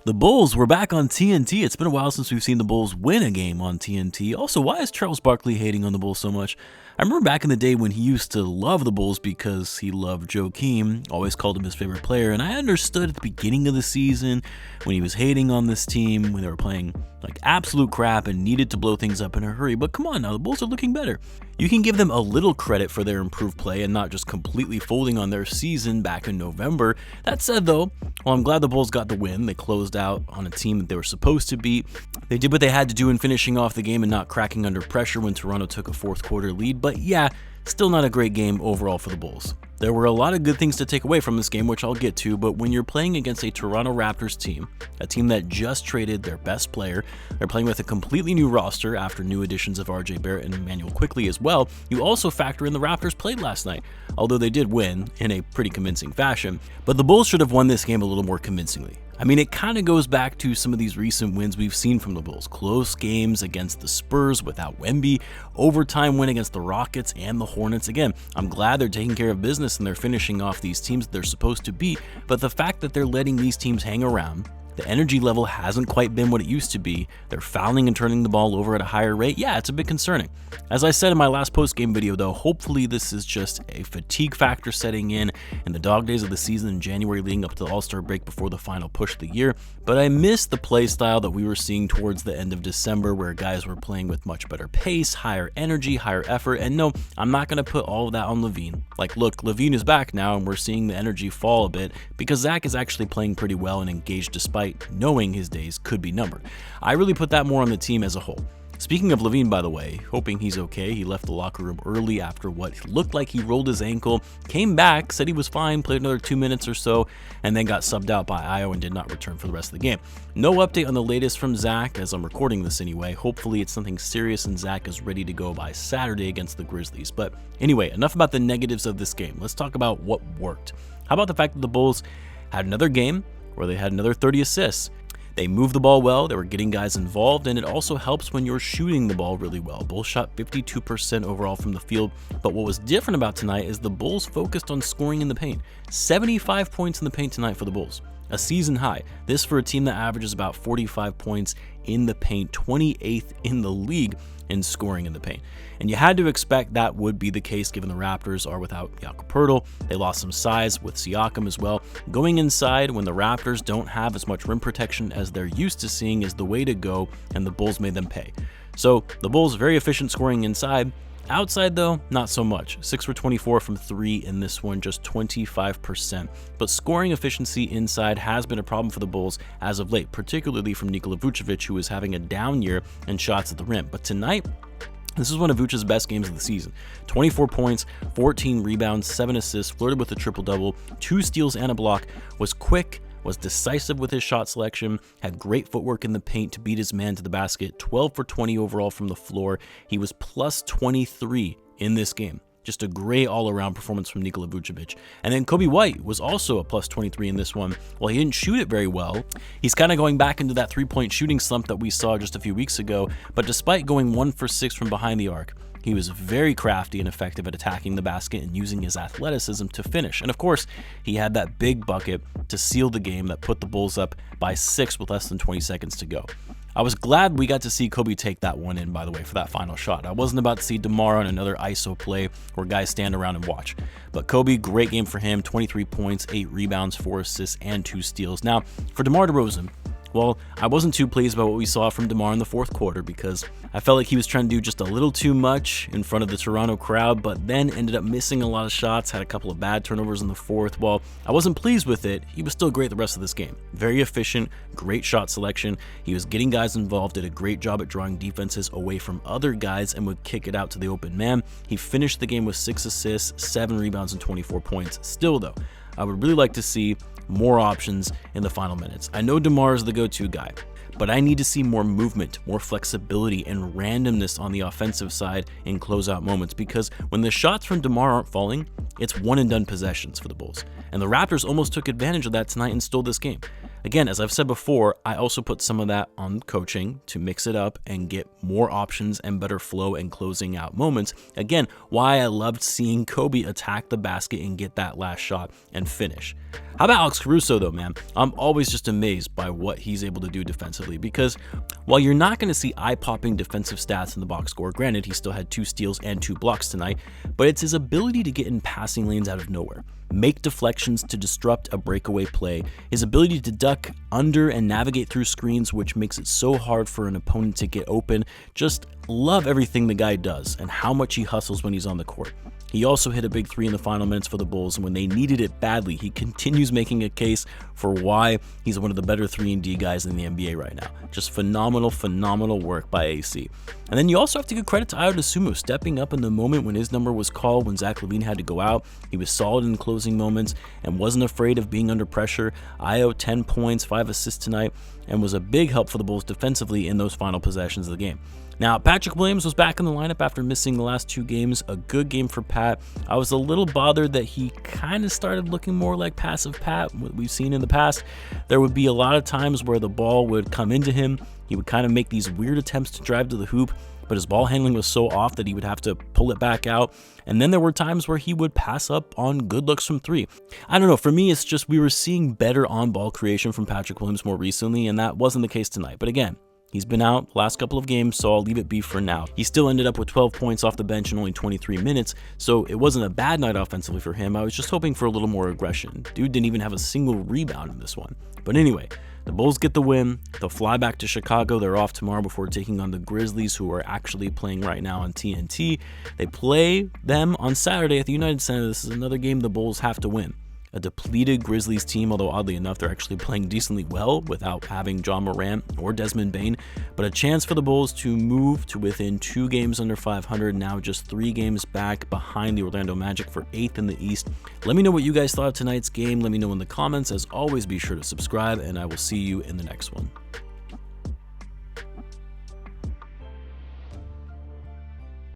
The Bulls were back on TNT. It's been a while since we've seen the Bulls win a game on TNT. Also, why is Charles Barkley hating on the Bulls so much? I remember back in the day when he used to love the Bulls because he loved Joakim, always called him his favorite player, and I understood at the beginning of the season when he was hating on this team, when they were playing like absolute crap and needed to blow things up in a hurry. But come on now, the Bulls are looking better. You can give them a little credit for their improved play and not just completely folding on their season back in November. That said though, while I'm glad the Bulls got the win, they closed out on a team that they were supposed to beat. They did what they had to do in finishing off the game and not cracking under pressure when Toronto took a fourth quarter lead. But yeah, still not a great game overall for the Bulls. There were a lot of good things to take away from this game, which I'll get to, but when you're playing against a Toronto Raptors team, a team that just traded their best player, they're playing with a completely new roster after new additions of RJ Barrett and Emmanuel Quickley as well, you also factor in the Raptors played last night, although they did win in a pretty convincing fashion. But the Bulls should have won this game a little more convincingly. I mean, it kind of goes back to some of these recent wins we've seen from the Bulls. Close games against the Spurs without Wemby, overtime win against the Rockets and the Hornets. Again, I'm glad they're taking care of business and they're finishing off these teams they're supposed to beat, but the fact that they're letting these teams hang around, the energy level hasn't quite been what it used to be. They're fouling and turning the ball over at a higher rate. Yeah, it's a bit concerning. As I said in my last post-game video though, hopefully this is just a fatigue factor setting in the dog days of the season in January leading up to the All-Star break before the final push of the year. But I missed the play style that we were seeing towards the end of December where guys were playing with much better pace, higher energy, higher effort. And no, I'm not going to put all of that on Lavine. Like, look, Lavine is back now and we're seeing the energy fall a bit because Zach is actually playing pretty well and engaged despite knowing his days could be numbered. I really put that more on the team as a whole. Speaking of Lavine, by the way, hoping he's okay. He left the locker room early after what looked like he rolled his ankle, came back, said he was fine, played another 2 minutes or so, and then got subbed out by Io and did not return for the rest of the game. No update on the latest from Zach as I'm recording this anyway. Hopefully it's something serious and Zach is ready to go by Saturday against the Grizzlies. But anyway, enough about the negatives of this game. Let's talk about what worked. How about the fact that the Bulls had another game where they had another 30 assists? They moved the ball well, they were getting guys involved, and it also helps when you're shooting the ball really well. Bulls shot 52% overall from the field, but what was different about tonight is the Bulls focused on scoring in the paint. 75 points in the paint tonight for the Bulls, a season high. This for a team that averages about 45 points in the paint, 28th in the league in scoring in the paint. And you had to expect that would be the case given the Raptors are without Jakob Poeltl. They lost some size with Siakam as well. Going inside when the Raptors don't have as much rim protection as they're used to seeing is the way to go, and the Bulls made them pay. So the Bulls very efficient scoring inside. Outside though, not so much. 6 for 24 from 3 in this one, just 25%. But scoring efficiency inside has been a problem for the Bulls as of late, particularly from Nikola Vucevic, who is having a down year in shots at the rim. But tonight, this is one of Vucevic's best games of the season. 24 points, 14 rebounds, 7 assists, flirted with a triple-double, 2 steals and a block, was quick, was decisive with his shot selection, had great footwork in the paint to beat his man to the basket, 12 for 20 overall from the floor. He was plus 23 in this game. Just a great all-around performance from Nikola Vucevic. And then Coby White was also a plus 23 in this one. While he didn't shoot it very well, he's kind of going back into that three-point shooting slump that we saw just a few weeks ago, but despite going 1 for 6 from behind the arc, he was very crafty and effective at attacking the basket and using his athleticism to finish. And of course, he had that big bucket to seal the game that put the Bulls up by 6 with less than 20 seconds to go. I was glad we got to see Coby take that one in, by the way, for that final shot. I wasn't about to see DeMar on another ISO play where guys stand around and watch. But Coby, great game for him, 23 points, 8 rebounds, 4 assists, and 2 steals. Now, for DeMar DeRozan, well, I wasn't too pleased by what we saw from DeMar in the fourth quarter because I felt like he was trying to do just a little too much in front of the Toronto crowd, but then ended up missing a lot of shots, had a couple of bad turnovers in the fourth. While I wasn't pleased with it, he was still great the rest of this game. Very efficient, great shot selection. He was getting guys involved, did a great job at drawing defenses away from other guys and would kick it out to the open man. He finished the game with 6 assists, 7 rebounds, and 24 points. Still though, I would really like to see more options in the final minutes. I know DeMar is the go-to guy, but I need to see more movement, more flexibility, and randomness on the offensive side in closeout moments because when the shots from DeMar aren't falling, it's one-and-done possessions for the Bulls. And the Raptors almost took advantage of that tonight and stole this game. Again, as I've said before, I also put some of that on coaching to mix it up and get more options and better flow and closing out moments. Again, why I loved seeing Coby attack the basket and get that last shot and finish. How about Alex Caruso though, man? I'm always just amazed by what he's able to do defensively, because while you're not going to see eye-popping defensive stats in the box score, granted he still had 2 steals and 2 blocks tonight, but it's his ability to get in passing lanes out of nowhere, make deflections to disrupt a breakaway play, his ability to duck under and navigate through screens, which makes it so hard for an opponent to get open. Just love everything the guy does and how much he hustles when he's on the court. He also hit a big 3 in the final minutes for the Bulls, and when they needed it badly, he continues making a case for why he's one of the better 3-and-D guys in the NBA right now. Just phenomenal work by AC. And then you also have to give credit to Ayo Dosunmu stepping up in the moment when his number was called, when Zach Lavine had to go out. He was solid in closing moments and wasn't afraid of being under pressure. Ayo, 10 points, 5 assists tonight, and was a big help for the Bulls defensively in those final possessions of the game. Now, Patrick Williams was back in the lineup after missing the last 2 games. A good game for Pat. I was a little bothered that he kind of started looking more like passive Pat, what we've seen in the past. There would be a lot of times where the ball would come into him. He would kind of make these weird attempts to drive to the hoop, but his ball handling was so off that he would have to pull it back out. And then there were times where he would pass up on good looks from 3. I don't know, for me, it's just we were seeing better on-ball creation from Patrick Williams more recently, and that wasn't the case tonight. But again, he's been out the last couple of games, so I'll leave it be for now. He still ended up with 12 points off the bench in only 23 minutes, so it wasn't a bad night offensively for him. I was just hoping for a little more aggression. Dude didn't even have a single rebound in this one. But anyway, the Bulls get the win. They'll fly back to Chicago. They're off tomorrow before taking on the Grizzlies, who are actually playing right now on TNT. They play them on Saturday at the United Center. This is another game the Bulls have to win. A depleted Grizzlies team, although oddly enough, they're actually playing decently well without having John Morant or Desmond Bane, but a chance for the Bulls to move to within 2 games under 500, now just 3 games back behind the Orlando Magic for 8th in the East. Let me know what you guys thought of tonight's game. Let me know in the comments. As always, be sure to subscribe, and I will see you in the next one.